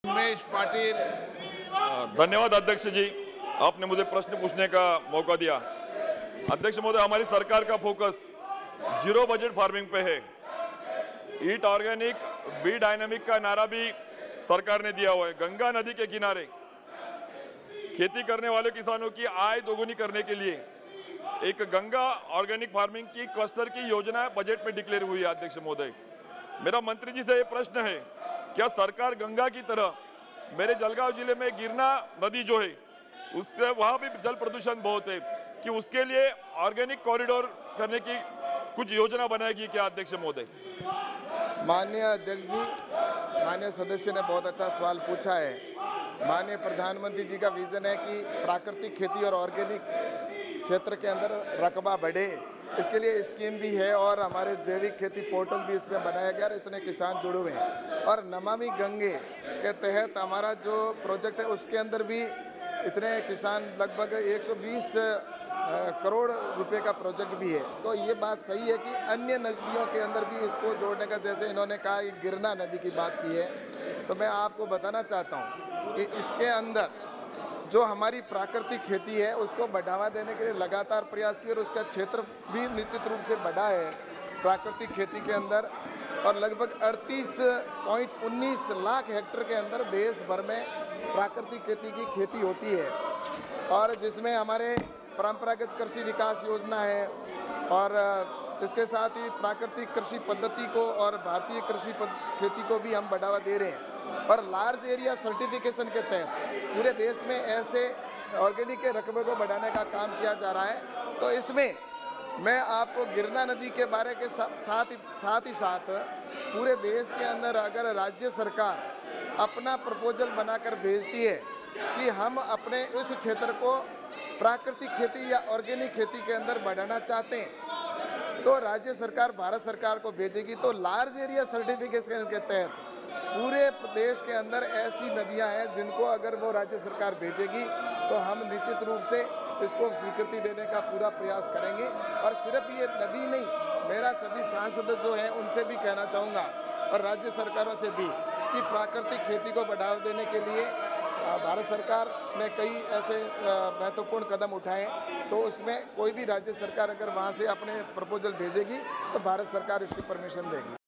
उमेश पाटिल। धन्यवाद अध्यक्ष जी, आपने मुझे प्रश्न पूछने का मौका दिया। अध्यक्ष महोदय, हमारी सरकार का फोकस जीरो बजट फार्मिंग पे है। ईट ऑर्गेनिक, बी डायनामिक का नारा भी सरकार ने दिया हुआ है। गंगा नदी के किनारे खेती करने वाले किसानों की आय दोगुनी करने के लिए एक गंगा ऑर्गेनिक फार्मिंग की क्लस्टर की योजना बजट में डिक्लेयर हुई है। अध्यक्ष महोदय, मेरा मंत्री जी से ये प्रश्न है, क्या सरकार गंगा की तरह मेरे जलगांव जिले में गिरना नदी जो है उससे वहां भी जल प्रदूषण बहुत है, कि उसके लिए ऑर्गेनिक कॉरिडोर करने की कुछ योजना बनाएगी क्या? अध्यक्ष महोदय। माननीय अध्यक्ष जी, माननीय सदस्य ने बहुत अच्छा सवाल पूछा है। माननीय प्रधानमंत्री जी का विजन है कि प्राकृतिक खेती और ऑर्गेनिक क्षेत्र के अंदर रकबा बढ़े, इसके लिए स्कीम भी है और हमारे जैविक खेती पोर्टल भी इसमें बनाया गया और इतने किसान जुड़े हुए हैं। और नमामि गंगे के तहत हमारा जो प्रोजेक्ट है उसके अंदर भी इतने किसान, लगभग 120 करोड़ रुपए का प्रोजेक्ट भी है। तो ये बात सही है कि अन्य नदियों के अंदर भी इसको जोड़ने का, जैसे इन्होंने कहा कि गिरना नदी की बात की है, तो मैं आपको बताना चाहता हूँ कि इसके अंदर जो हमारी प्राकृतिक खेती है उसको बढ़ावा देने के लिए लगातार प्रयास किए और उसका क्षेत्र भी निश्चित रूप से बढ़ा है प्राकृतिक खेती के अंदर। और लगभग 38.19 लाख हेक्टेयर के अंदर देश भर में प्राकृतिक खेती की खेती होती है, और जिसमें हमारे परंपरागत कृषि विकास योजना है और इसके साथ ही प्राकृतिक कृषि पद्धति को और भारतीय कृषि खेती को भी हम बढ़ावा दे रहे हैं। और लार्ज एरिया सर्टिफिकेशन के तहत पूरे देश में ऐसे ऑर्गेनिक के रकबे को बढ़ाने का काम किया जा रहा है। तो इसमें मैं आपको गिरना नदी के बारे के साथ ही पूरे देश के अंदर अगर राज्य सरकार अपना प्रपोजल बनाकर भेजती है कि हम अपने उस क्षेत्र को प्राकृतिक खेती या ऑर्गेनिक खेती के अंदर बढ़ाना चाहते हैं, तो राज्य सरकार भारत सरकार को भेजेगी। तो लार्ज एरिया सर्टिफिकेशन के तहत पूरे प्रदेश के अंदर ऐसी नदियां हैं जिनको अगर वो राज्य सरकार भेजेगी तो हम निश्चित रूप से इसको स्वीकृति देने का पूरा प्रयास करेंगे। और सिर्फ ये नदी नहीं, मेरा सभी सांसद जो हैं उनसे भी कहना चाहूँगा और राज्य सरकारों से भी कि प्राकृतिक खेती को बढ़ावा देने के लिए भारत सरकार ने कई ऐसे महत्वपूर्ण कदम उठाए, तो उसमें कोई भी राज्य सरकार अगर वहाँ से अपने प्रपोजल भेजेगी तो भारत सरकार इसकी परमिशन देगी।